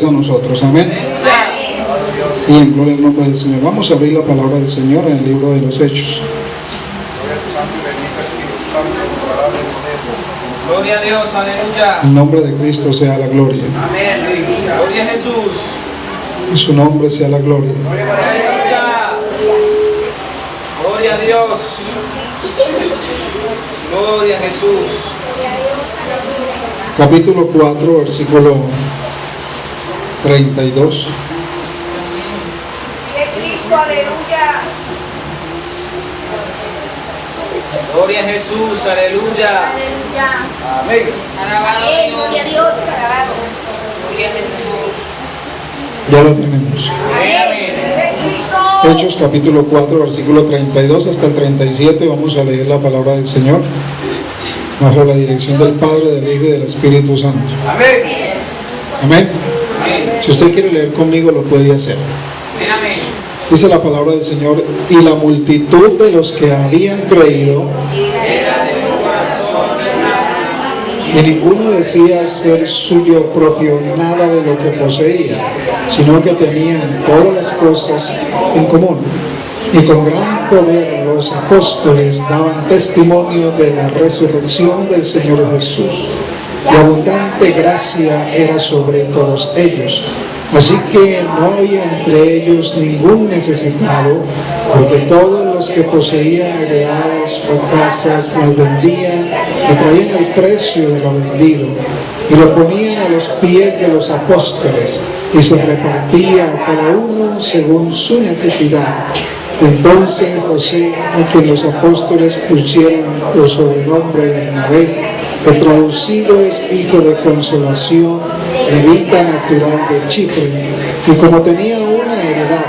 a nosotros, amén. Y en gloria al nombre del Señor. Vamos a abrir la palabra del Señor en el libro de los Hechos. Gloria a Dios, aleluya. En nombre de Cristo sea la gloria. Amén. Gloria a Jesús. En su nombre sea la gloria. Aleluya. Gloria a Dios. Gloria a Jesús. Capítulo 4, versículo 32. Aleluya. Gloria a Jesús, aleluya. Aleluya. Amén. Alabado gloria a Dios, alabado. Gloria a Jesús. Ya lo tenemos. Amén. Hechos capítulo 4, versículo 32 hasta el 37. Vamos a leer la palabra del Señor bajo la dirección del Padre, del Hijo y del Espíritu Santo. Amén. Amén. Amén. Si usted quiere leer conmigo, lo puede hacer. Amén. Dice la palabra del Señor: y la multitud de los que habían creído, y ninguno decía ser suyo propio nada de lo que poseía, sino que tenían todas las cosas en común. Y con gran poder los apóstoles daban testimonio de la resurrección del Señor Jesús. Y abundante gracia era sobre todos ellos. Así que no había entre ellos ningún necesitado, porque todos los que poseían heredades o casas las vendían y traían el precio de lo vendido y lo ponían a los pies de los apóstoles, y se repartía a cada uno según su necesidad. Entonces José, a quien los apóstoles pusieron por sobrenombre de Bernabé, que traducido es hijo de consolación, levita natural de Chipre, y como tenía una heredad,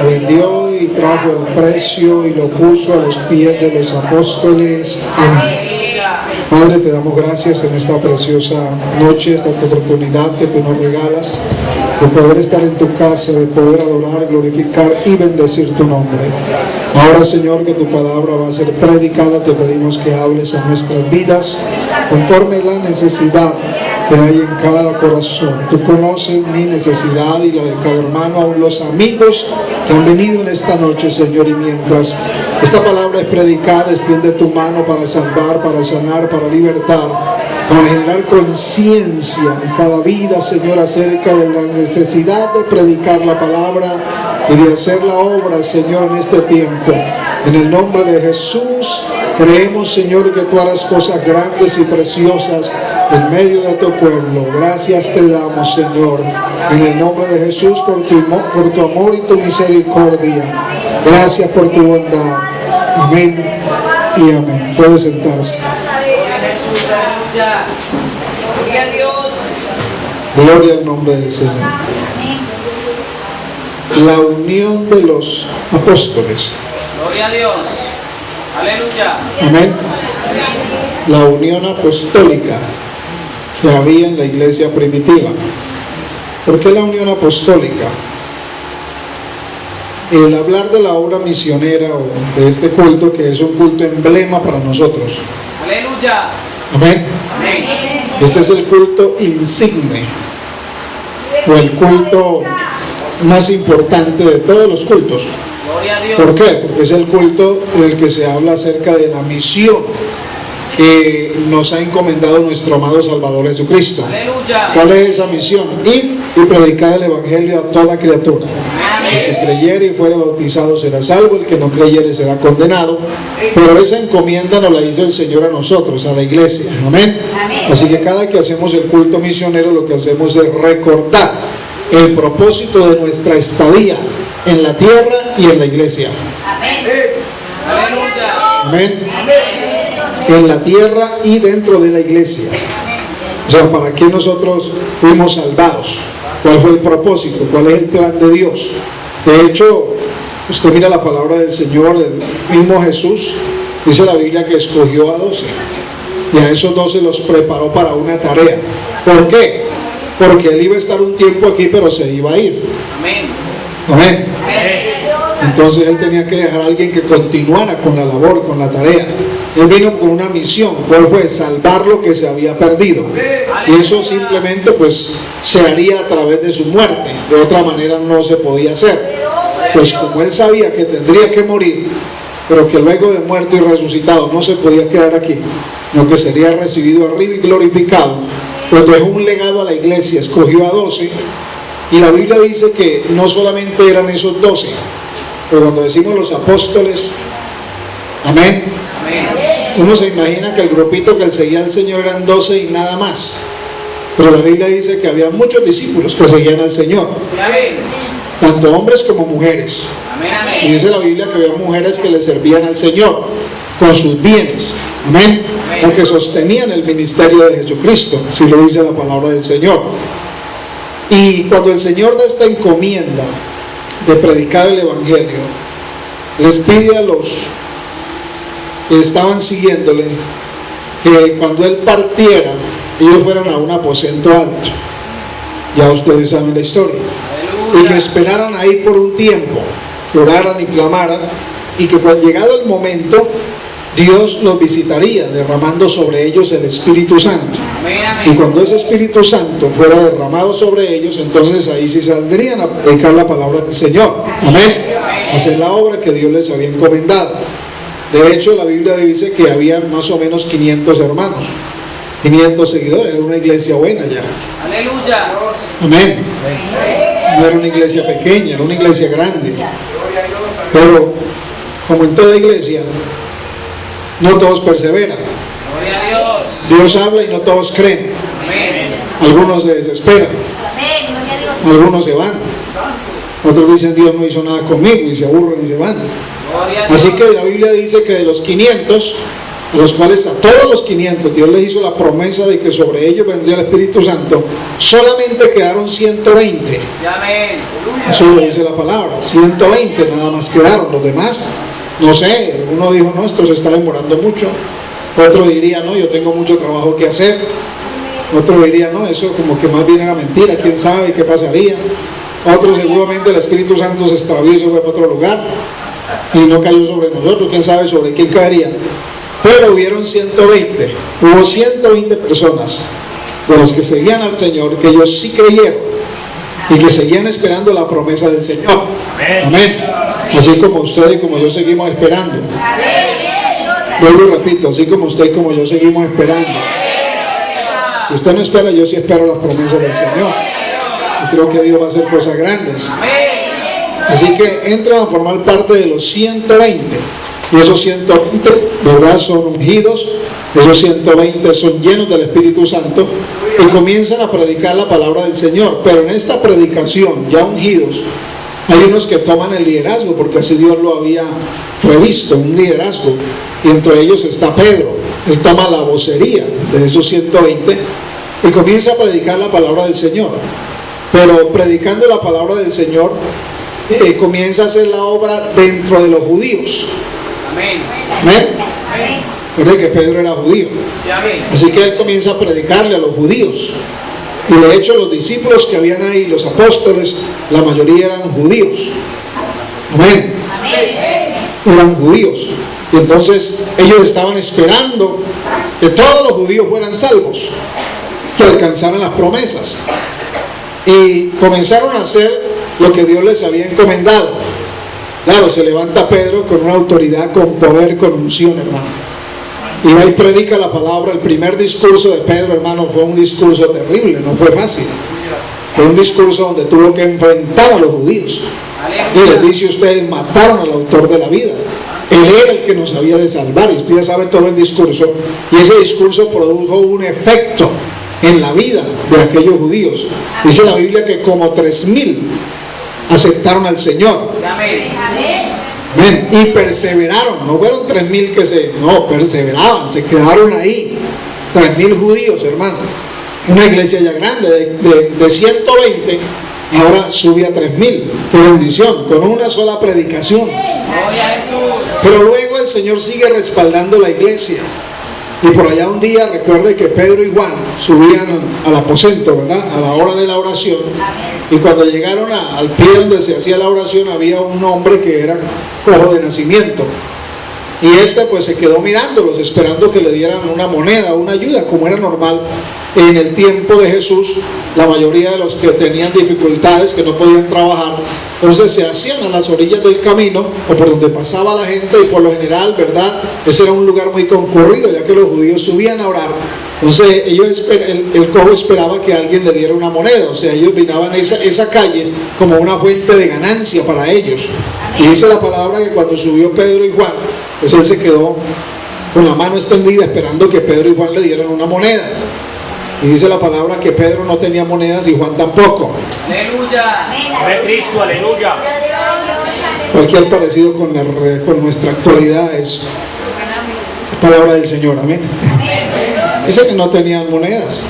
vendió y trajo el precio y lo puso a los pies de los apóstoles. Amén. Padre, te damos gracias en esta preciosa noche, esta oportunidad que tú nos regalas, de poder estar en tu casa, de poder adorar, glorificar y bendecir tu nombre. Ahora, Señor, que tu palabra va a ser predicada, te pedimos que hables a nuestras vidas conforme la necesidad que hay en cada corazón. Tú conoces mi necesidad y la de cada hermano, aún los amigos que han venido en esta noche, Señor, y mientras esta palabra es predicada, extiende tu mano para salvar, para sanar, para libertar, para generar conciencia en cada vida, Señor, acerca de la necesidad de predicar la palabra y de hacer la obra, Señor, en este tiempo. En el nombre de Jesús, creemos, Señor, que tú harás cosas grandes y preciosas en medio de tu pueblo. Gracias te damos, Señor, en el nombre de Jesús, por tu amor y tu misericordia. Gracias por tu bondad. Amén y amén. Puede sentarse. Gloria a Dios. Gloria al nombre del Señor. La unión de los apóstoles. Gloria a Dios. Aleluya. Amén. La unión apostólica que había en la iglesia primitiva. ¿Por qué la unión apostólica? El hablar de la obra misionera o de este culto, que es un culto emblema para nosotros. Aleluya. Amén. Amén. Este es el culto insigne, o el culto más importante de todos los cultos. Gloria a Dios. ¿Por qué? Porque es el culto en el que se habla acerca de la misión que nos ha encomendado nuestro amado Salvador Jesucristo. Aleluya. ¿Cuál es esa misión? Ir y predicar el Evangelio a toda criatura. El que creyere y fuere bautizado será salvo, el que no creyere será condenado. Pero esa encomienda nos la hizo el Señor a nosotros, a la iglesia. Amén. Así que cada que hacemos el culto misionero, lo que hacemos es recordar el propósito de nuestra estadía en la tierra y en la iglesia. Aleluya. Amén. En la tierra y dentro de la iglesia. O sea, ¿para qué nosotros fuimos salvados? ¿Cuál fue el propósito? ¿Cuál es el plan de Dios? De hecho, usted mira la palabra del Señor, el mismo Jesús, dice la Biblia que escogió a 12 y a esos 12 los preparó para una tarea. ¿Por qué? Porque él iba a estar un tiempo aquí, pero se iba a ir. Amén. Amén. Entonces él tenía que dejar a alguien que continuara con la labor, con la tarea. Él vino con una misión, ¿cuál fue? Salvar lo que se había perdido. Y eso simplemente pues se haría a través de su muerte. De otra manera no se podía hacer. Pues como él sabía que tendría que morir, pero que luego de muerto y resucitado no se podía quedar aquí, sino que sería recibido arriba y glorificado, pues dejó un legado a la iglesia, escogió a 12, y la Biblia dice que no solamente eran esos 12, pero cuando decimos los apóstoles, amén, uno se imagina que el grupito que seguía al Señor eran 12 y nada más, pero la Biblia dice que había muchos discípulos que seguían al Señor, tanto hombres como mujeres. Y dice la Biblia que había mujeres que le servían al Señor con sus bienes, amén, porque sostenían el ministerio de Jesucristo, si lo dice la palabra del Señor. Y cuando el Señor da esta encomienda de predicar el Evangelio, les pide a los que estaban siguiéndole que cuando Él partiera, ellos fueran a un aposento alto. Ya ustedes saben la historia. Y que esperaran ahí por un tiempo, que oraran y clamaran, y que cuando llegado el momento, Dios los visitaría, derramando sobre ellos el Espíritu Santo. Y cuando ese Espíritu Santo fuera derramado sobre ellos, entonces ahí sí saldrían a predicar la palabra del Señor. Amén. Hacer la obra que Dios les había encomendado. De hecho, la Biblia dice que habían más o menos 500 hermanos, 500 seguidores. Era una iglesia buena ya. Aleluya. Amén. No era una iglesia pequeña, era una iglesia grande. Pero, como en toda iglesia, no todos perseveran. Gloria a Dios. Dios habla y no todos creen. Amén. Algunos se desesperan, algunos se van. Otros dicen Dios no hizo nada conmigo y se aburren y se van. Gloria a Dios. Así que la Biblia dice que de los 500, a los cuales a todos los 500 Dios les hizo la promesa de que sobre ellos vendría el Espíritu Santo, solamente quedaron 120. Sí, amén. Eso lo dice la palabra, 120 nada más quedaron. Los demás, no sé, uno dijo no, esto se está demorando mucho, otro diría no, yo tengo mucho trabajo que hacer, otro diría no, eso como que más bien era mentira, quién sabe qué pasaría, otro seguramente el Espíritu Santo se extravió y se fue para otro lugar y no cayó sobre nosotros, quién sabe sobre quién caería. Pero hubieron 120, hubo 120 personas de los que seguían al Señor, que ellos sí creyeron y que seguían esperando la promesa del Señor. Amén. Así como usted y como yo seguimos esperando. Vuelvo y repito, así como usted y como yo seguimos esperando. Si usted no espera, yo sí espero las promesas del Señor. Y creo que Dios va a hacer cosas grandes. Así que entran a formar parte de los 120. Y esos 120, ¿verdad?, son ungidos. Esos 120 son llenos del Espíritu Santo y comienzan a predicar la palabra del Señor. Pero en esta predicación, ya ungidos, hay unos que toman el liderazgo, porque así Dios lo había previsto, un liderazgo. Y entre ellos está Pedro. Él toma la vocería de esos 120 y comienza a predicar la palabra del Señor. Pero predicando la palabra del Señor, comienza a hacer la obra dentro de los judíos. Amén. ¿Amén? Recuerde que Pedro era judío. Sí, amén. Así que él comienza a predicarle a los judíos. Y de hecho los discípulos que habían ahí, los apóstoles, la mayoría eran judíos. Amén. Eran judíos. Y entonces ellos estaban esperando que todos los judíos fueran salvos, que alcanzaran las promesas. Y comenzaron a hacer lo que Dios les había encomendado. Claro, se levanta Pedro con una autoridad, con poder, con unción, hermano. Y ahí predica la palabra. El primer discurso de Pedro, hermano, fue un discurso terrible, no fue fácil. Fue un discurso donde tuvo que enfrentar a los judíos. Y les dice: ustedes mataron al autor de la vida. Él era el que nos había de salvar. Y usted ya sabe todo el discurso. Y ese discurso produjo un efecto en la vida de aquellos judíos. Dice la Biblia que como 3,000 aceptaron al Señor. Amén. Y perseveraron. No fueron 3,000 no, perseveraban, se quedaron ahí. 3,000 judíos, hermano. Una iglesia ya grande, de 120, ahora sube a 3,000. Qué bendición, con una sola predicación. Pero luego el Señor sigue respaldando la iglesia. Y por allá un día, recuerde que Pedro y Juan subían al aposento, ¿verdad?, a la hora de la oración. Y cuando llegaron al pie donde se hacía la oración, había un hombre que era cojo de nacimiento. Y pues se quedó mirándolos, esperando que le dieran una moneda, una ayuda, como era normal en el tiempo de Jesús. La mayoría de los que tenían dificultades, que no podían trabajar, entonces se hacían a las orillas del camino o por donde pasaba la gente, y por lo general, ¿verdad?, ese era un lugar muy concurrido, ya que los judíos subían a orar. Entonces el cojo esperaba que alguien le diera una moneda, o sea, ellos miraban esa calle como una fuente de ganancia para ellos. Y dice la palabra que cuando subió Pedro y Juan, pues él se quedó con la mano extendida esperando que Pedro y Juan le dieran una moneda. Y dice la palabra que Pedro no tenía monedas y Juan tampoco. Aleluya. De Cristo, aleluya. Cualquier parecido con nuestra actualidad es palabra del Señor, amén. Dice que no tenían monedas.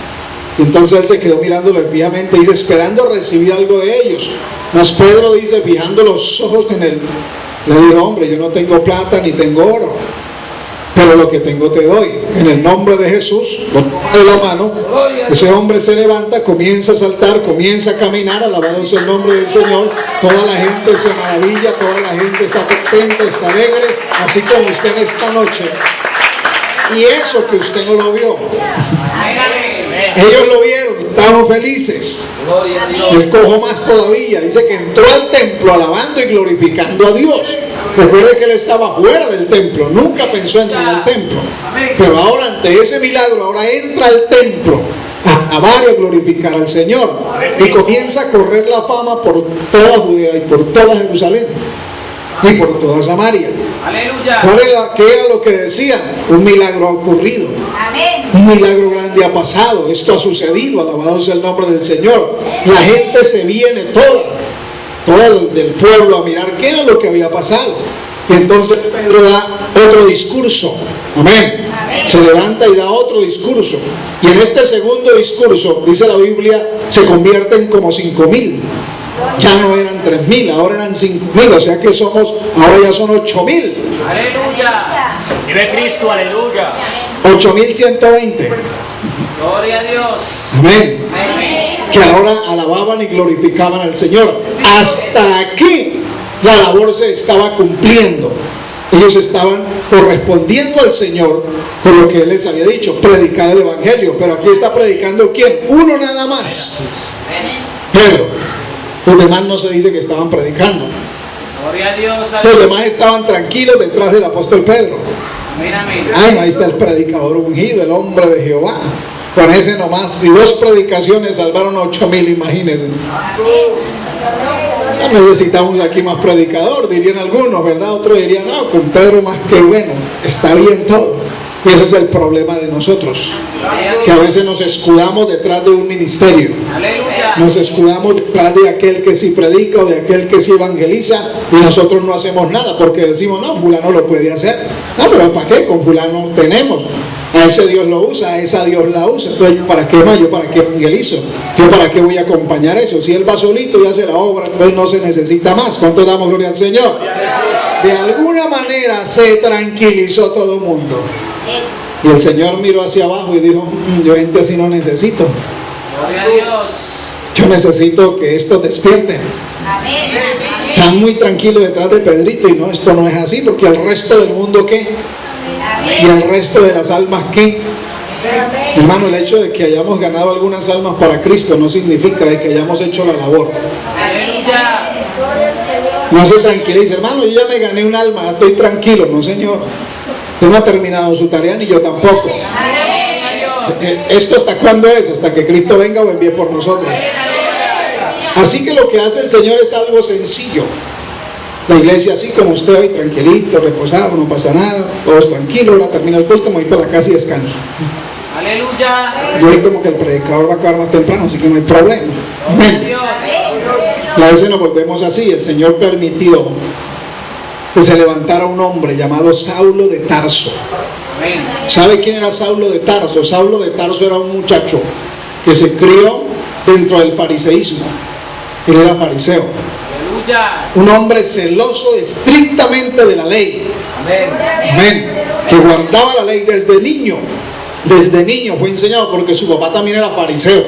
Entonces él se quedó mirándolo fijamente, dice, esperando recibir algo de ellos. Mas Pedro dice, fijando los ojos en él, le dijo, hombre, yo no tengo plata ni tengo oro, pero lo que tengo te doy. En el nombre de Jesús, lo toma de la mano. Ese hombre se levanta, comienza a saltar, comienza a caminar, alabado sea el nombre del Señor. Toda la gente se maravilla, toda la gente está contenta, está alegre, así como usted esta noche. Y eso que usted no lo vio, ellos lo vieron, estaban felices. El cojo más todavía, dice que entró al templo alabando y glorificando a Dios. Recuerde que él estaba fuera del templo, nunca pensó entrar al templo, pero ahora ante ese milagro, ahora entra al templo a alabar y a glorificar al Señor, y comienza a correr la fama por toda Judea y por toda Jerusalén y por toda Samaria. Aleluya. ¿Qué era lo que decían? Un milagro ha ocurrido. Amén. Un milagro grande ha pasado. Esto ha sucedido. Alabado sea el nombre del Señor. La gente se viene toda del pueblo a mirar qué era lo que había pasado. Y entonces Pedro da otro discurso. Amén. Se levanta y da otro discurso. Y en este segundo discurso, dice la Biblia, se convierten como 5,000. Ya no eran 3,000, ahora eran 5,000, o sea que ahora ya son 8,000. Aleluya. Vive Cristo, aleluya. 8,120. Gloria a Dios. Amén. Amén. Que ahora alababan y glorificaban al Señor. Hasta aquí la labor se estaba cumpliendo. Ellos estaban correspondiendo al Señor con lo que Él les había dicho, predicar el Evangelio. Pero aquí está predicando ¿quién? Uno nada más. Pedro. Los demás no se dice que estaban predicando. Gloria a Dios. Los demás estaban tranquilos detrás del apóstol Pedro. Amén, amén. Ay, ahí está el predicador ungido, el hombre de Jehová. Con ese nomás, y 2 predicaciones salvaron a 8,000, imagínense. No necesitamos aquí más predicador, dirían algunos, ¿verdad? Otros dirían, no, con Pedro más que bueno, está bien todo. Y ese es el problema de nosotros, que a veces nos escudamos detrás de un ministerio. Aleluya. Nos escudamos detrás de aquel que sí predica o de aquel que sí evangeliza, y nosotros no hacemos nada porque decimos, no, fulano lo puede hacer. No, pero ¿para qué? Con fulano tenemos. A ese Dios lo usa, a esa Dios la usa. Entonces, ¿para qué más? ¿Yo para qué evangelizo? ¿Yo para qué voy a acompañar eso? Si él va solito y hace la obra, entonces no se necesita más. ¿Cuánto damos gloria al Señor? De alguna manera se tranquilizó todo el mundo. Y el Señor miró hacia abajo y dijo, yo gente así no necesito. Gloria a Dios. Yo necesito que estos despierten. Amén. Están muy tranquilos detrás de Pedrito, y no, esto no es así, porque al resto del mundo ¿qué? Y al resto de las almas ¿qué? Hermano, el hecho de que hayamos ganado algunas almas para Cristo no significa de que hayamos hecho la labor. Aleluya. No se tranquilice, hermano, yo ya me gané un alma, ya estoy tranquilo. No, señor, usted no ha terminado su tarea, ni yo tampoco. ¿Esto hasta cuándo es? Hasta que Cristo venga o envíe por nosotros. Así que lo que hace el Señor es algo sencillo. La iglesia así como usted hoy, tranquilito, reposado, no pasa nada, todos tranquilos, ahora termina el culto, me voy para la casa y descanso. Aleluya. Yo hoy como que el predicador va a acabar más temprano, así que no hay problema. Gloria a Dios. Y a veces nos volvemos así. El Señor permitió que se levantara un hombre llamado Saulo de Tarso. Amén. ¿Sabe quién era Saulo de Tarso? Saulo de Tarso era un muchacho que se crió dentro del fariseísmo. Él era fariseo. Aleluya. Un hombre celoso estrictamente de la ley. Amén. Amén. Que guardaba la ley desde niño. Desde niño fue enseñado porque su papá también era fariseo.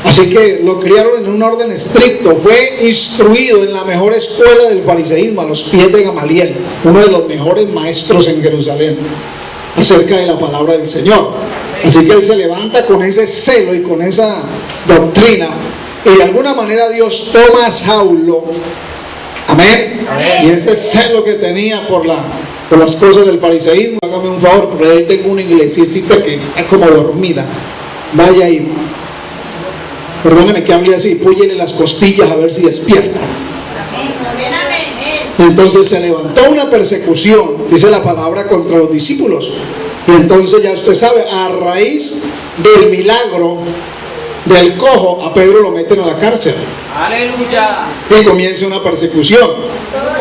Así que lo criaron en un orden estricto, fue instruido en la mejor escuela del fariseísmo, a los pies de Gamaliel, uno de los mejores maestros en Jerusalén, acerca de la palabra del Señor. Así que él se levanta con ese celo y con esa doctrina, y de alguna manera Dios toma a Saulo, amén, y ese celo que tenía por las cosas del fariseísmo. Hágame un favor, por ahí tengo una iglesita que es como dormida, vaya y perdóneme que hable así, púyele las costillas a ver si despierta. Entonces se levantó una persecución, dice la palabra, contra los discípulos. Y entonces ya usted sabe, a raíz del milagro del cojo, a Pedro lo meten a la cárcel. Aleluya. Y comienza una persecución.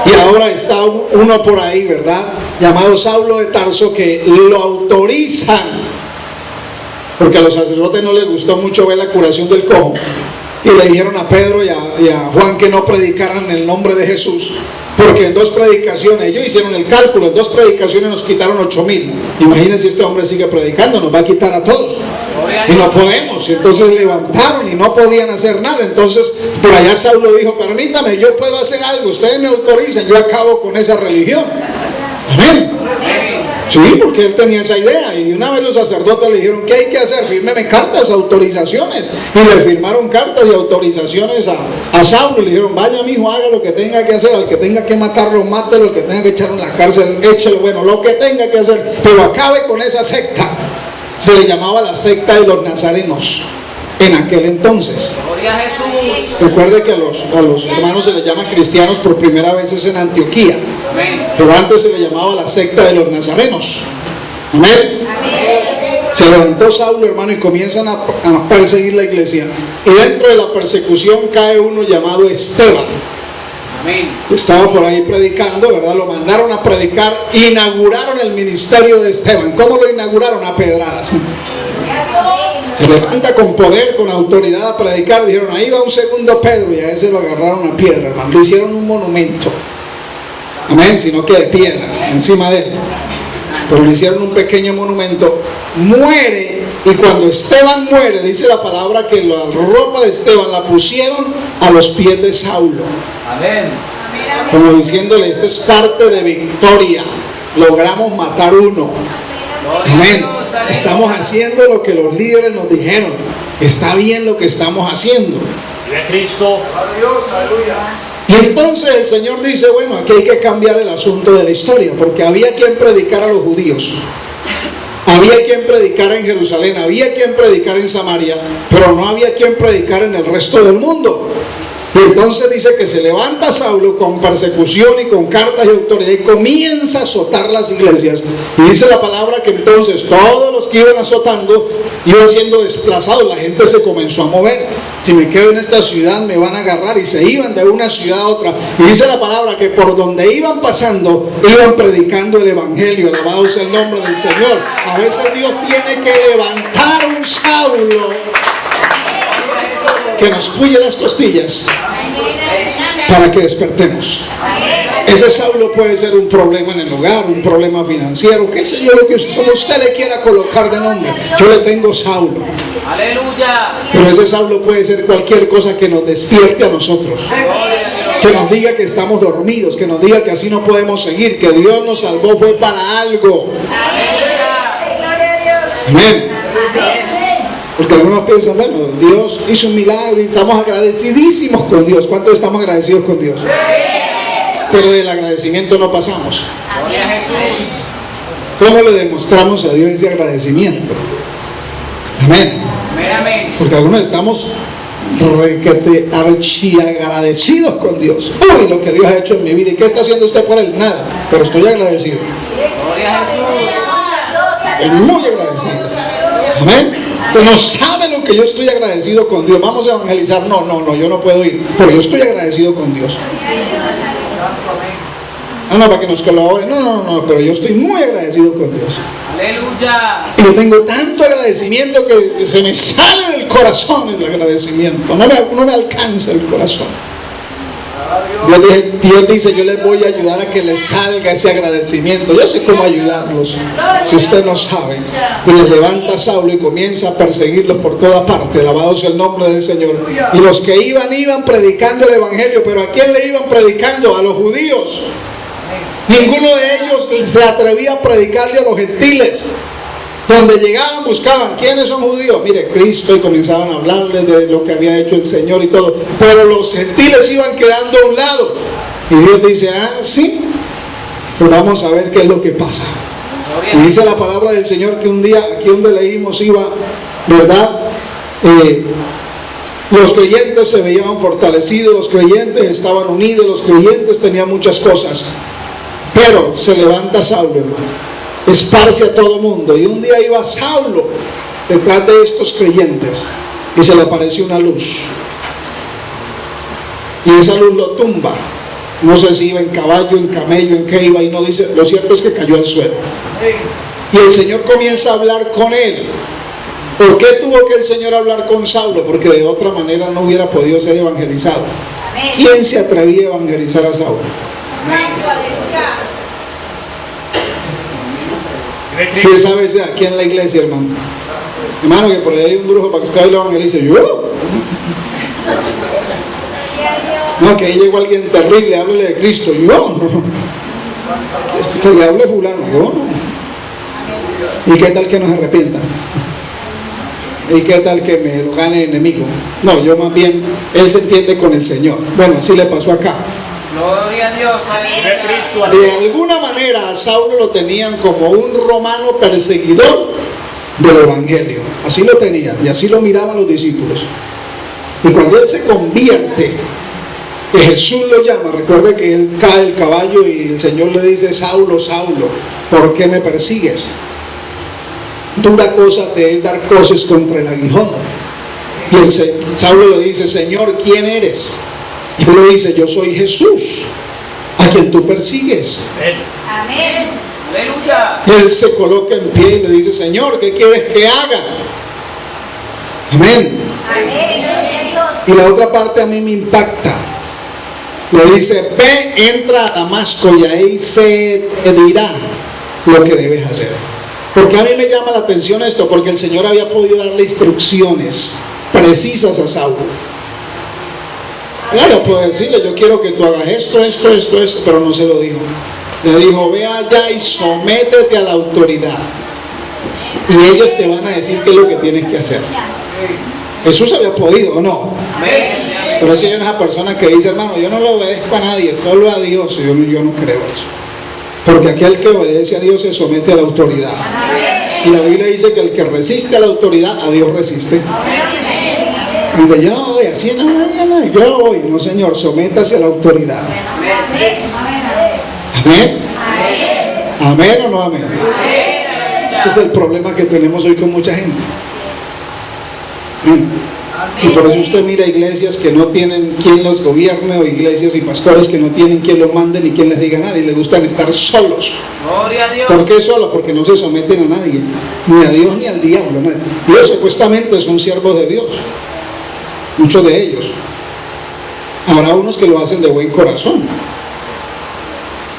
Y ahora está uno por ahí, ¿verdad? Llamado Saulo de Tarso, que lo autorizan, porque a los sacerdotes no les gustó mucho ver la curación del cojo, y le dijeron a Pedro y a Juan que no predicaran en el nombre de Jesús, porque en 2 predicaciones, ellos hicieron el cálculo, en 2 predicaciones nos quitaron 8,000. Imagínense si este hombre sigue predicando, nos va a quitar a todos, y no podemos. Entonces levantaron y no podían hacer nada. Entonces por allá Saulo dijo: permítame, yo puedo hacer algo, ustedes me autorizan, yo acabo con esa religión. Amén. Sí, porque él tenía esa idea, y una vez los sacerdotes le dijeron: ¿qué hay que hacer? Fírmeme cartas, autorizaciones. Y le firmaron cartas y autorizaciones a Saulo. Le dijeron: vaya, mijo, haga lo que tenga que hacer, al que tenga que matarlo, mátelo, al que tenga que echarlo en la cárcel, échelo, bueno, lo que tenga que hacer, pero acabe con esa secta. Se le llamaba la secta de los nazarenos en aquel entonces. Gloria a Jesús. Recuerde que a los hermanos se les llama cristianos por primera vez es en Antioquía. Amén. Pero antes se le llamaba la secta de los nazarenos. Amén. Se levantó Saulo, hermano, y comienzan a perseguir la iglesia. Y dentro de la persecución cae uno llamado Esteban. Amén. Estaba por ahí predicando, ¿verdad? Lo mandaron a predicar, inauguraron el ministerio de Esteban. ¿Cómo lo inauguraron? A pedradas. Se levanta con poder, con autoridad a predicar. Dijeron: ahí va un segundo Pedro, y a ese lo agarraron a piedra, hermano. Le hicieron un monumento. Amén, sino que de piedra, encima de él. Pero le hicieron un pequeño monumento. Muere, y cuando Esteban muere, dice la palabra que la ropa de Esteban la pusieron a los pies de Saulo. Amén. Como diciéndole: esto es parte de victoria. Logramos matar uno. Amén. Estamos haciendo lo que los líderes nos dijeron. Está bien lo que estamos haciendo. Vive Cristo. Y entonces el Señor dice: bueno, aquí hay que cambiar el asunto de la historia, porque había quien predicar a los judíos, había quien predicar en Jerusalén, había quien predicar en Samaria, pero no había quien predicar en el resto del mundo. Y entonces dice que se levanta Saulo con persecución y con cartas y autoridad, y comienza a azotar las iglesias. Y dice la palabra que entonces todos los que iban azotando iban siendo desplazados. La gente se comenzó a mover. Si me quedo en esta ciudad me van a agarrar, y se iban de una ciudad a otra. Y dice la palabra que por donde iban pasando iban predicando el evangelio. Alabado sea el nombre del Señor. A veces Dios tiene que levantar un Saulo que nos puye las costillas para que despertemos. Ese Saulo puede ser un problema en el hogar, un problema financiero, qué sé yo, lo que como usted le quiera colocar de nombre. Yo le tengo Saulo. Aleluya. Pero ese Saulo puede ser cualquier cosa que nos despierte a nosotros, que nos diga que estamos dormidos, que nos diga que así no podemos seguir, que Dios nos salvó fue para algo. Amén. Porque algunos piensan: bueno, Dios hizo un milagro y estamos agradecidísimos con Dios. ¿Cuántos estamos agradecidos con Dios? Pero del agradecimiento no pasamos. Gloria a Jesús. ¿Cómo le demostramos a Dios ese agradecimiento? Amén. Amén, amén. Porque algunos estamos archiagradecidos con Dios. Uy, lo que Dios ha hecho en mi vida. ¿Y qué está haciendo usted por él? Nada. Pero estoy agradecido. Gloria a Jesús. Estoy muy agradecido. Amén. Pero no sabe lo que yo estoy agradecido con Dios. Vamos a evangelizar. No, yo no puedo ir. Pero yo estoy agradecido con Dios. No, para que nos colaboren. No, pero yo estoy muy agradecido con Dios. Aleluya. Y yo tengo tanto agradecimiento que se me sale del corazón el agradecimiento. No me alcanza el corazón. Dios dice, yo les voy a ayudar a que les salga ese agradecimiento. Yo sé cómo ayudarlos, si usted no sabe. Y les levanta a Saulo y comienza a perseguirlos por toda parte. Alabado sea el nombre del Señor. Y los que iban predicando el evangelio. Pero ¿a quién le iban predicando? A los judíos. Ninguno de ellos se atrevía a predicarle a los gentiles. Donde llegaban buscaban, ¿quiénes son judíos? Mire, Cristo, y comenzaban a hablarles de lo que había hecho el Señor y todo. Pero los gentiles iban quedando a un lado. Y Dios dice, sí, pues vamos a ver qué es lo que pasa. Y dice la palabra del Señor que un día, aquí donde leímos, iba, ¿verdad? Los creyentes se veían fortalecidos, los creyentes estaban unidos, los creyentes tenían muchas cosas. Pero se levanta Saulo, hermano. Esparce a todo mundo. Y un día iba Saulo detrás de estos creyentes y se le apareció una luz. Y esa luz lo tumba. No sé si iba en caballo, en camello, en qué iba, y no dice. Lo cierto es que cayó al suelo. Y el Señor comienza a hablar con él. ¿Por qué tuvo que el Señor hablar con Saulo? Porque de otra manera no hubiera podido ser evangelizado. ¿Quién se atrevía a evangelizar a Saulo? Si sí, sabes aquí en la iglesia, hermano. Hermano, que por ahí hay un brujo para que usted lo evangelice. ¿Yo? No, que ahí llegó alguien terrible, háblele de Cristo. Yo no. Que le hable fulano. Yo no. ¿Y qué tal que nos arrepienta? ¿Y qué tal que me lo gane el enemigo? No, yo más bien, él se entiende con el Señor. Bueno, así le pasó acá. Gloria a Dios. De alguna manera a Saulo lo tenían como un romano perseguidor del evangelio. Así lo tenían y así lo miraban los discípulos. Y cuando él se convierte, que Jesús lo llama, recuerde que él cae del caballo y el Señor le dice: Saulo, Saulo, ¿por qué me persigues? Dura cosa te es dar coces contra el aguijón. Y Saulo le dice: Señor, ¿quién eres? Y él le dice: yo soy Jesús, a quien tú persigues. Amén. Aleluya. Él se coloca en pie y le dice: Señor, ¿qué quieres que haga? Amén. Amén. Y la otra parte a mí me impacta. Le dice: ve, entra a Damasco y ahí se te dirá lo que debes hacer. Porque a mí me llama la atención esto, porque el Señor había podido darle instrucciones precisas a Saulo. Claro, puede decirle: yo quiero que tú hagas esto, pero no se lo dijo. Le dijo: ve allá y sométete a la autoridad. Y ellos te van a decir qué es lo que tienes que hacer. Jesús había podido, ¿o no? Pero si hay una persona que dice: hermano, yo no le obedezco a nadie, solo a Dios. Yo no creo eso. Porque aquel que obedece a Dios se somete a la autoridad. Y la Biblia dice que el que resiste a la autoridad, a Dios resiste. Y yo voy así, yo voy. No, Señor, sométase a la autoridad. Amén. Amén o no amén. Ese es el problema que tenemos hoy con mucha gente. Y por eso usted mira iglesias que no tienen quien los gobierne, o iglesias y pastores que no tienen quien los mande ni quien les diga nada, y les gustan estar solos. Gloria a Dios. ¿Por qué solos? Porque no se someten a nadie, ni a Dios ni al diablo. Ellos supuestamente son siervos de Dios, muchos de ellos. Habrá unos que lo hacen de buen corazón,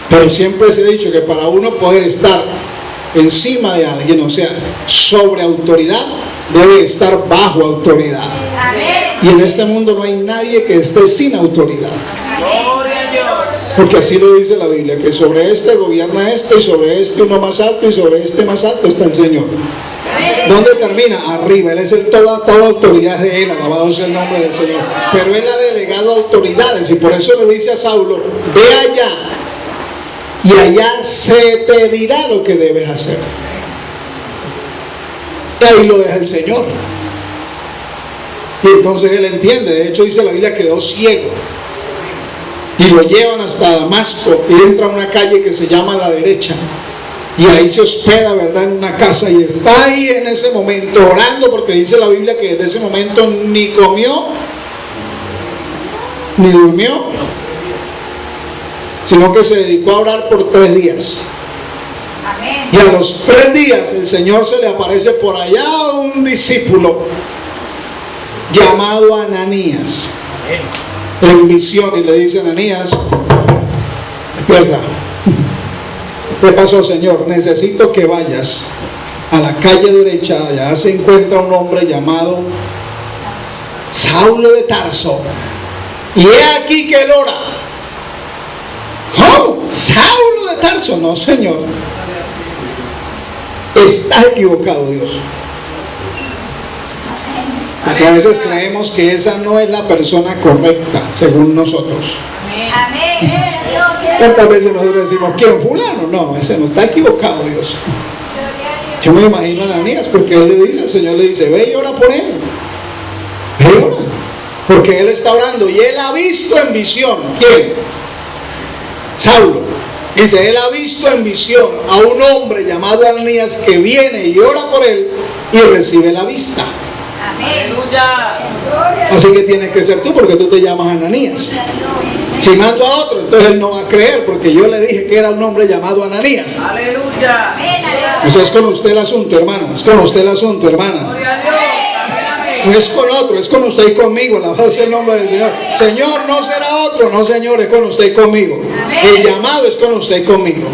pero siempre se ha dicho que para uno poder estar encima de alguien, o sea, sobre autoridad, debe estar bajo autoridad. Amén. Y en este mundo no hay nadie que esté sin autoridad. Gloria a Dios. Porque así lo dice la Biblia, que sobre este gobierna este, y sobre este uno más alto, y sobre este más alto está el Señor. ¿Dónde termina? Arriba. Él es toda autoridad de Él, alabado sea el nombre del Señor. Pero Él ha delegado autoridades, y por eso le dice a Saulo: ve allá, y allá se te dirá lo que debes hacer. Y ahí lo deja el Señor. Y entonces él entiende. De hecho dice la Biblia que quedó ciego. Y lo llevan hasta Damasco. Y entra a una calle que se llama La Derecha. Y ahí se hospeda, ¿verdad?, en una casa. Y está ahí en ese momento orando, porque dice la Biblia que desde ese momento ni comió ni durmió, sino que se dedicó a orar por 3 días. Y a los 3 días el Señor se le aparece por allá a un discípulo llamado Ananías. en visión y le dice a Ananías, despierta. ¿Qué pasó, Señor? Necesito que vayas a la calle derecha, allá se encuentra un hombre llamado Saulo de Tarso, y he aquí que él ora. ¿Cómo? ¿Saulo de Tarso? No, Señor, estás equivocado, Dios. Porque a veces creemos que esa no es la persona correcta, según nosotros. Amén. ¿Cuántas veces nosotros decimos, ¿quién? ¿Fulano? No, ese no, está equivocado, Dios. Yo me imagino a Ananías, porque él le dice, el Señor le dice, ve y ora por él. Ve y ora. Porque él está orando y él ha visto en visión. ¿Quién? Saulo. Dice, él ha visto en visión a un hombre llamado Ananías que viene y ora por él y recibe la vista. Aleluya. Así que tienes que ser tú, porque tú te llamas Ananías. Si mando a otro, entonces él no va a creer, porque yo le dije que era un hombre llamado Ananías. Aleluya. Eso es con usted el asunto, hermano. Es con usted el asunto, hermana. Gloria a Dios. Amén. No es con otro, es con usted y conmigo. Alabado sea el nombre del Señor. Señor, no será otro. No, Señor, es con usted y conmigo. El llamado es con usted y conmigo.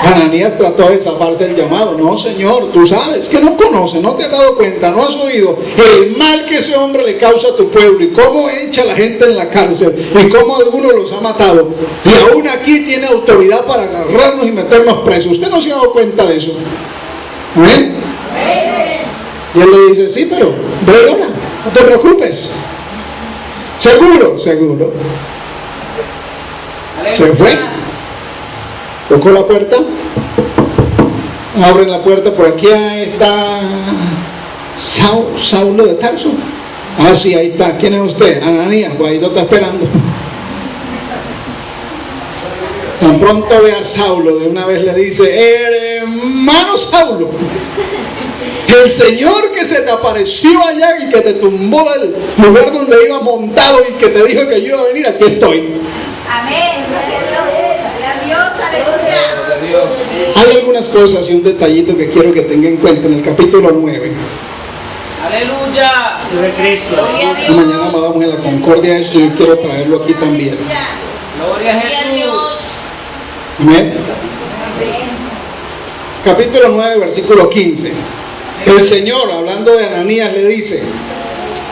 Ananías trató de zafarse el llamado. No, Señor, tú sabes que no conoces, no te has dado cuenta, no has oído el mal que ese hombre le causa a tu pueblo y cómo echa a la gente en la cárcel y cómo algunos los ha matado. Y aún aquí tiene autoridad para agarrarnos y meternos presos. ¿Usted no se ha dado cuenta de eso? ¿Amén? Y él le dice, sí, pero ve ahora, no te preocupes. Seguro, seguro. Se fue. Tocó la puerta, abren la puerta, por aquí está Saulo de Tarso. Ah, sí, ahí está. ¿Quién es usted? Ananías, pues ahí lo está esperando. Tan pronto ve a Saulo, de una vez le dice, hermano Saulo, el Señor que se te apareció allá y que te tumbó del lugar donde ibas montado y que te dijo que yo iba a venir, aquí estoy. Amén. Gloria a Dios. Aleluya. Hay algunas cosas y un detallito que quiero que tenga en cuenta en el capítulo 9. Aleluya. Vive Cristo. Y mañana vamos en la concordia esto y yo quiero traerlo aquí también. Gloria a Jesús. Amén. Capítulo 9, versículo 15. El Señor, hablando de Ananías, le dice,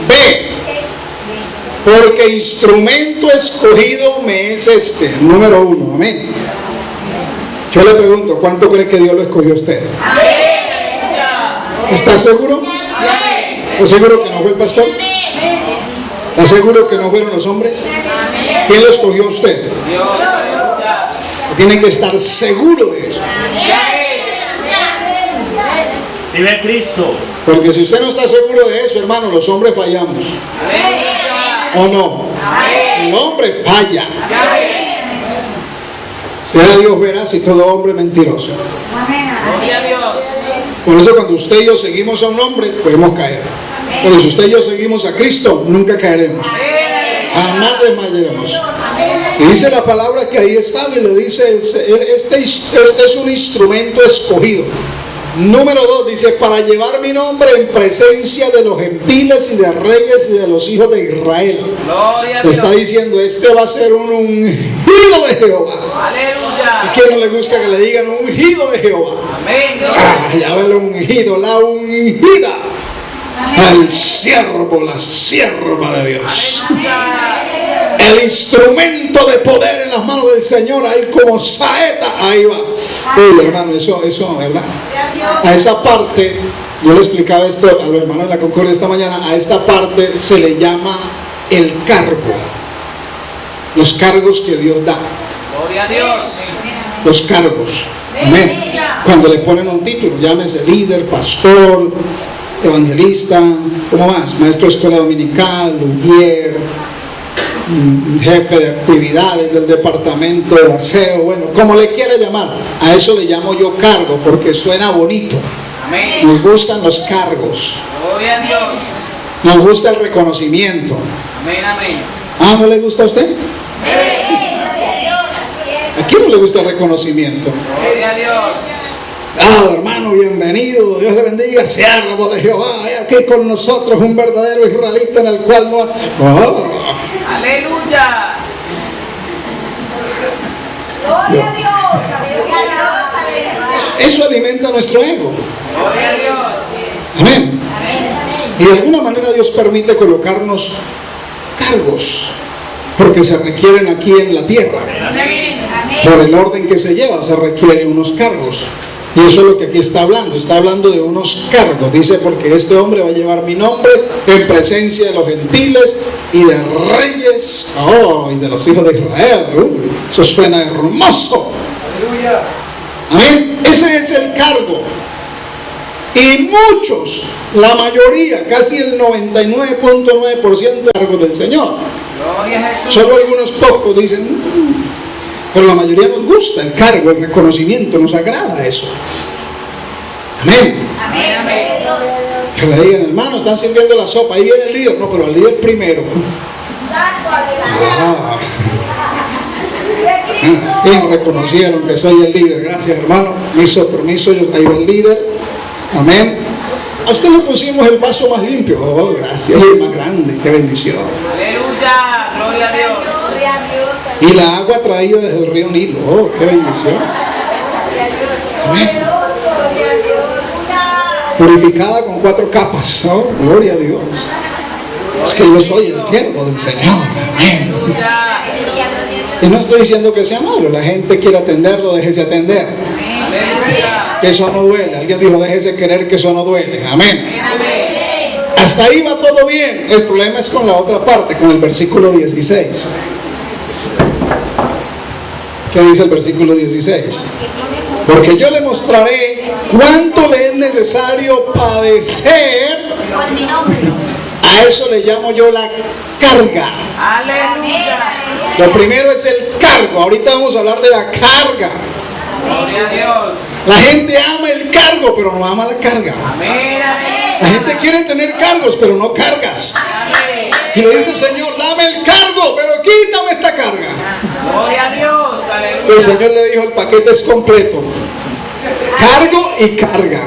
ve, porque instrumento escogido me es este. Número 1, amén. Yo le pregunto, ¿cuánto cree que Dios lo escogió a usted? ¿Está seguro? ¿Está seguro que no fue el pastor? ¿Está seguro que no fueron los hombres? ¿Quién lo escogió a usted? Dios. Aleluya. Tiene que estar seguro de eso. Vive Cristo. Porque si usted no está seguro de eso, hermano, los hombres fallamos. ¿O no? El hombre falla. Sea Dios veraz y todo hombre mentiroso. Gloria a Dios. Por eso cuando usted y yo seguimos a un hombre, podemos caer. Pero si usted y yo seguimos a Cristo, nunca caeremos. Jamás desmayaremos. Y dice la palabra que ahí está y le dice, este es un instrumento escogido. Número 2 dice, para llevar mi nombre en presencia de los gentiles y de reyes y de los hijos de Israel. Gloria a Le está Dios. diciendo, este va a ser un ungido de Jehová. ¿A Aleluya. quién no le gusta que le digan ungido de Jehová? Amén. Ah, ya ve lo ungido, la ungida. El siervo, la sierva de Dios. El instrumento de poder en las manos del Señor, ahí como saeta, ahí va. Uy, hermano, eso, ¿verdad? A esa parte, yo le explicaba esto a los hermanos de la Concordia esta mañana, a esta parte se le llama el cargo. Los cargos que Dios da. Gloria a Dios. Los cargos. Amén. Cuando le ponen un título, llámese líder, pastor, evangelista, ¿cómo más? Maestro de escuela dominical, luthier, jefe de actividades del departamento de aseo, bueno, como le quiera llamar, a eso le llamo yo cargo, porque suena bonito. Amén. Nos gustan los cargos, Gloria a Dios. nos gusta el reconocimiento. Amén, amén. Ah, ¿no le gusta a usted? ¿A quién no le gusta el reconocimiento? Gloria a Dios. Hermano, bienvenido, Dios le bendiga, siervo de Jehová, hay aquí con nosotros un verdadero israelita en el cual no... Aleluya. Gloria a Dios. Aleluya a Dios. Aleluya. Eso alimenta nuestro ego. Gloria a Dios. Amén. Y de alguna manera Dios permite colocarnos cargos, porque se requieren aquí en la tierra. Amén. Por el orden que se lleva, se requieren unos cargos. Y eso es lo que aquí está hablando de unos cargos. Dice, porque este hombre va a llevar mi nombre en presencia de los gentiles y de reyes, y de los hijos de Israel. Eso suena hermoso. Amén. Ese es el cargo. Y muchos, la mayoría, casi el 99.9% cargos del Señor. Gloria a Jesús. Solo algunos pocos dicen, pero la mayoría nos gusta el cargo, el reconocimiento, nos agrada eso. Amén. Amén. Amén. Que le digan, hermano, están sirviendo la sopa, ahí viene el líder. No, pero el líder primero. Santo, aleluya. Y reconocieron que soy el líder. Gracias, hermano. Me hizo permiso, yo traigo el líder. Amén. A usted le pusimos el vaso más limpio. Gracias. Y más grande. Qué bendición. Aleluya. Gloria a Dios. Gloria a Dios. Y la agua traída desde el río Nilo. Qué bendición. Amén. Gloria a Dios. Purificada con 4 capas. Gloria a Dios. Es que yo soy el siervo del Señor. Amén. Aleluya. Y no estoy diciendo que sea malo. La gente quiere atenderlo, déjese atender. Aleluya. Que eso no duele. Alguien dijo, déjese querer que eso no duele. Amén. Amén. Hasta ahí va todo bien. El problema es con la otra parte, con el versículo 16. ¿Qué dice el versículo 16? Porque yo le mostraré cuánto le es necesario padecer. Por mi nombre. A eso le llamo yo la carga. Aleluya. Lo primero es el cargo. Ahorita vamos a hablar de la carga. Gloria a Dios. La gente ama el cargo, pero no ama la carga. Amén. Amén. La gente quiere tener cargos, pero no cargas. Amén. Y le dice, Señor, dame el cargo, pero quítame esta carga. Gloria a Dios. El Aleluya. Señor le dijo, el paquete es completo. Cargo y carga.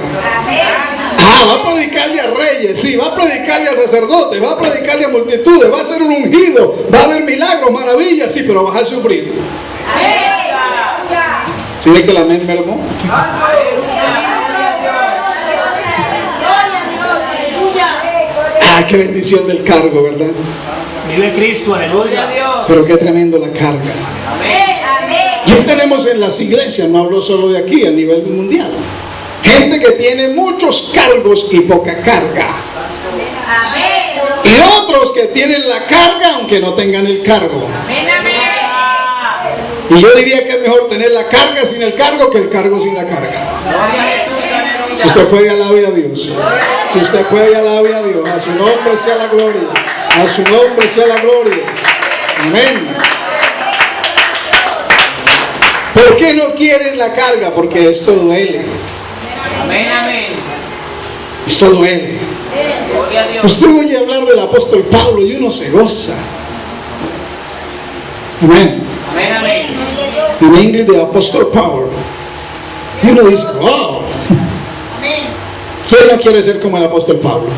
Va a predicarle a reyes, sí, va a predicarle a sacerdotes, va a predicarle a multitudes, va a ser un ungido, va a haber milagros, maravillas, sí, pero vas a sufrir. ¿Sí ve que la mente mermó? Qué bendición del cargo, ¿verdad? Vive Cristo, Gloria a aleluya. Dios. Pero qué tremendo la carga. Y tenemos en las iglesias, no hablo solo de aquí, a nivel mundial, gente que tiene muchos cargos y poca carga. Y otros que tienen la carga aunque no tengan el cargo. Y yo diría que es mejor tener la carga sin el cargo que el cargo sin la carga. Gloria a Jesús. Aleluya. Si usted puede, alabe a Dios. Si usted puede, alabe a Dios. A su nombre sea la gloria. A su nombre sea la gloria. Amén. ¿Por qué no quieren la carga? Porque esto duele. Amén. Amén. Esto duele. Gloria a Dios. Usted oye hablar del apóstol Pablo y uno se goza. Amén. Amén. Amén. In English, the Apostle Power. Y uno dice, wow. ¿Quién no quiere ser como el apóstol Pablo?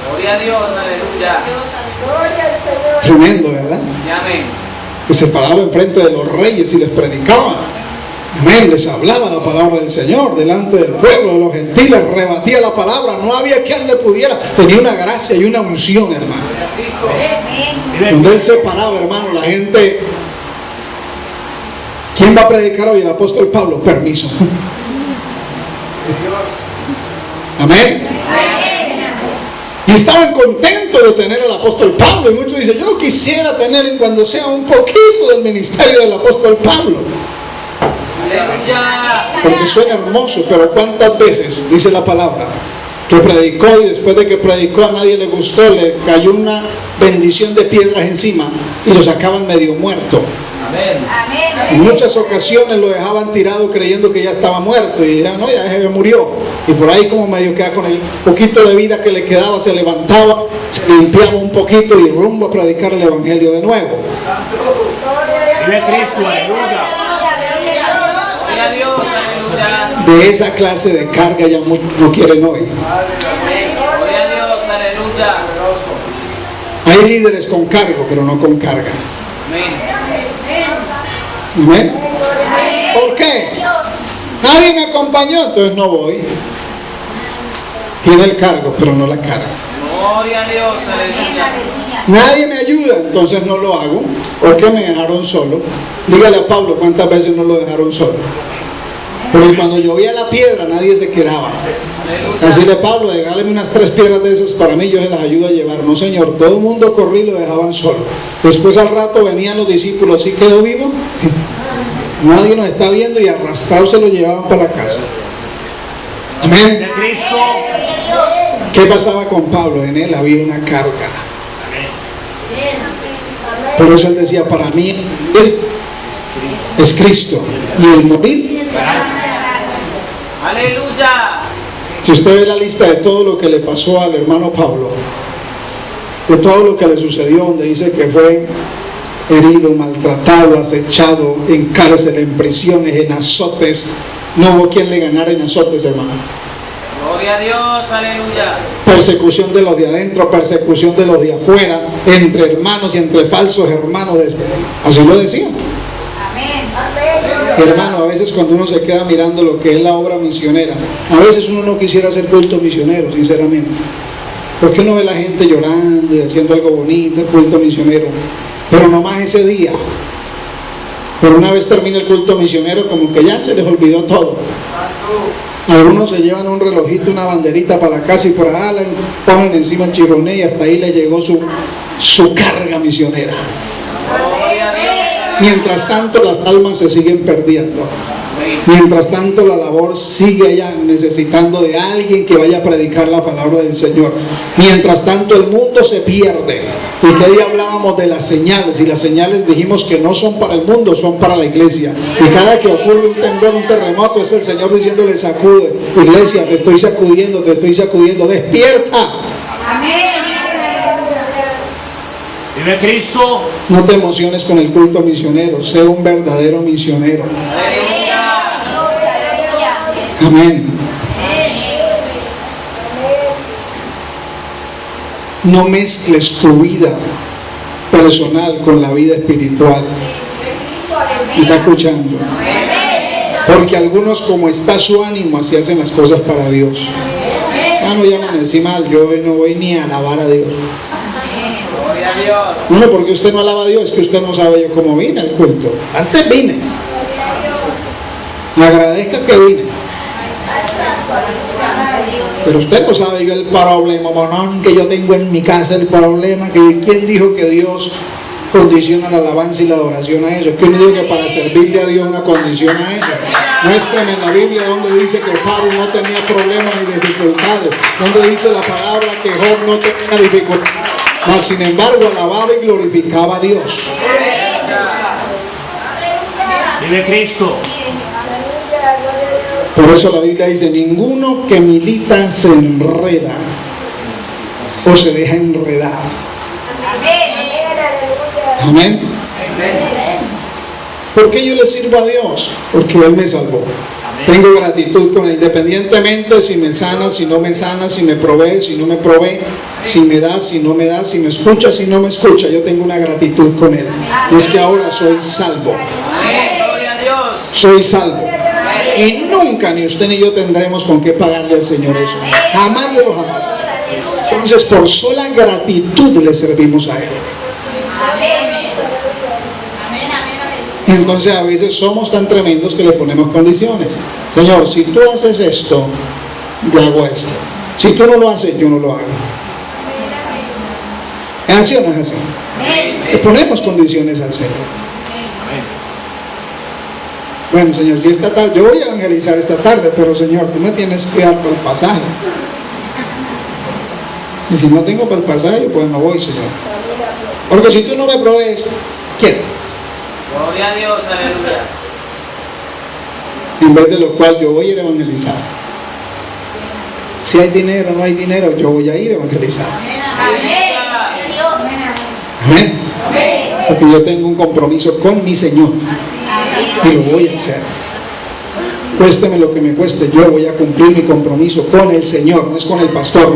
Gloria a Dios. Aleluya. Tremendo, ¿verdad? Sí, amén. Que se paraba enfrente de los reyes y les predicaba. Amén, les hablaba la palabra del Señor delante del pueblo, de los gentiles, rebatía la palabra, no había quien le pudiera. Tenía una gracia y una unción, hermano. Cuando él se paraba, hermano, la gente... ¿Quién va a predicar hoy? El apóstol Pablo. Permiso. Amén. Y estaban contentos de tener al apóstol Pablo. Y muchos dicen, yo quisiera tener cuando sea un poquito del ministerio del apóstol Pablo. Aleluya. Porque suena hermoso, pero ¿cuántas veces dice la palabra que predicó y después de que predicó a nadie le gustó, le cayó una bendición de piedras encima y lo sacaban medio muerto? En muchas ocasiones lo dejaban tirado creyendo que ya estaba muerto y ya no, ya se murió. Y por ahí como medio que con el poquito de vida que le quedaba se levantaba, se limpiaba un poquito y rumbo a predicar el evangelio de nuevo. Vive Cristo, aleluya. Gloria a Dios. Aleluya. De esa clase de carga ya muchos no quieren hoy. Gloria a Dios, aleluya. Hay líderes con cargo, pero no con carga. Amén. ¿Amén? ¿Por qué? Nadie me acompañó, entonces no voy. Tiene el cargo, pero no la carga. Gloria a Dios, aleluya. Nadie me ayuda, entonces no lo hago. ¿Por qué me dejaron solo? Dígale a Pablo cuántas veces no lo dejaron solo. Porque cuando llovía la piedra nadie se quedaba. Decirle, Pablo, regáleme unas 3 piedras de esas para mí, yo se las ayudo a llevar. No, señor, todo el mundo corría y lo dejaban solo. Después al rato venían los discípulos, ¿sí quedó vivo? Nadie nos está viendo, y arrastrados se lo llevaban para la casa. Amén. De Cristo. ¿Qué pasaba con Pablo? En él había una carga. Por eso él decía, para mí él es Cristo y el morir. Aleluya. Si usted ve la lista de todo lo que le pasó al hermano Pablo, de todo lo que le sucedió, donde dice que fue herido, maltratado, acechado, en cárcel, en prisiones, en azotes, no hubo quien le ganara en azotes, hermano. Gloria a Dios, aleluya. Persecución de los de adentro, persecución de los de afuera, entre hermanos y entre falsos hermanos. Así lo decía. Hermano, a veces cuando uno se queda mirando lo que es la obra misionera, a veces uno no quisiera hacer culto misionero, sinceramente. Porque uno ve a la gente llorando y haciendo algo bonito, el culto misionero, pero nomás ese día. Pero una vez termina el culto misionero, como que ya se les olvidó todo. Algunos se llevan un relojito, una banderita para la casa, y por allá le ponen encima el chironé, y hasta ahí le llegó su carga misionera. Gloria a Dios. Mientras tanto las almas se siguen perdiendo. Mientras tanto la labor sigue allá necesitando de alguien que vaya a predicar la palabra del Señor. Mientras tanto el mundo se pierde. Y que día hablábamos de las señales, y las señales dijimos que no son para el mundo, son para la iglesia. Y cada que ocurre un temblor, un terremoto, es el Señor diciéndole: sacude, iglesia, te estoy sacudiendo, despierta. Vive Cristo. No te emociones con el culto misionero, sé un verdadero misionero. Amén. No mezcles tu vida personal con la vida espiritual. ¿Me está escuchando? Porque algunos, como está su ánimo, así hacen las cosas para Dios. Ah, no llaman encima, yo no voy ni a alabar a Dios. Gloria a Dios. No, porque usted no alaba a Dios, es que usted no sabe yo cómo vine al culto. Antes vine. Le agradezca que vine. Pero usted no sabe el problema que yo tengo en mi casa, el problema que ¿quién dijo que Dios condiciona la alabanza y la adoración a eso? ¿Quién dijo que para servirle a Dios una condición a eso? Muéstrame en la Biblia donde dice que Pablo no tenía problemas ni dificultades, donde dice la palabra que Job no tenía dificultades, mas sin embargo alababa y glorificaba a Dios. Vive Cristo. Por eso la Biblia dice: ninguno que milita se enreda o se deja enredar. Amén. ¿Por qué yo le sirvo a Dios? Porque Él me salvó. Tengo gratitud con Él, independientemente si me sana, si no me sana, si me provee, si no me provee, si me da, si no me da, si me escucha, si no me escucha. Yo tengo una gratitud con Él. Y es que ahora soy salvo. Gloria a Dios. Soy salvo. Y nunca ni usted ni yo tendremos con qué pagarle al Señor eso. Jamás de los jamás. Entonces, por sola gratitud le servimos a Él. Entonces a veces somos tan tremendos que le ponemos condiciones. Señor, si tú haces esto, yo hago esto. Si tú no lo haces, yo no lo hago. ¿Es así o no es así? Le ponemos condiciones al Señor. Bueno, Señor, si esta tarde, yo voy a evangelizar esta tarde, pero Señor, tú me tienes que dar por el pasaje. Y si no tengo por el pasaje, pues no voy, Señor. Porque si tú no me provees, ¿quién? Gloria a Dios, aleluya. En vez de lo cual yo voy a ir a evangelizar. Si hay dinero o no hay dinero, yo voy a ir a evangelizar. Amén. Porque yo tengo un compromiso con mi Señor. Y lo voy a hacer. cuésteme lo que me cueste, yo voy a cumplir mi compromiso con el Señor, no es con el pastor.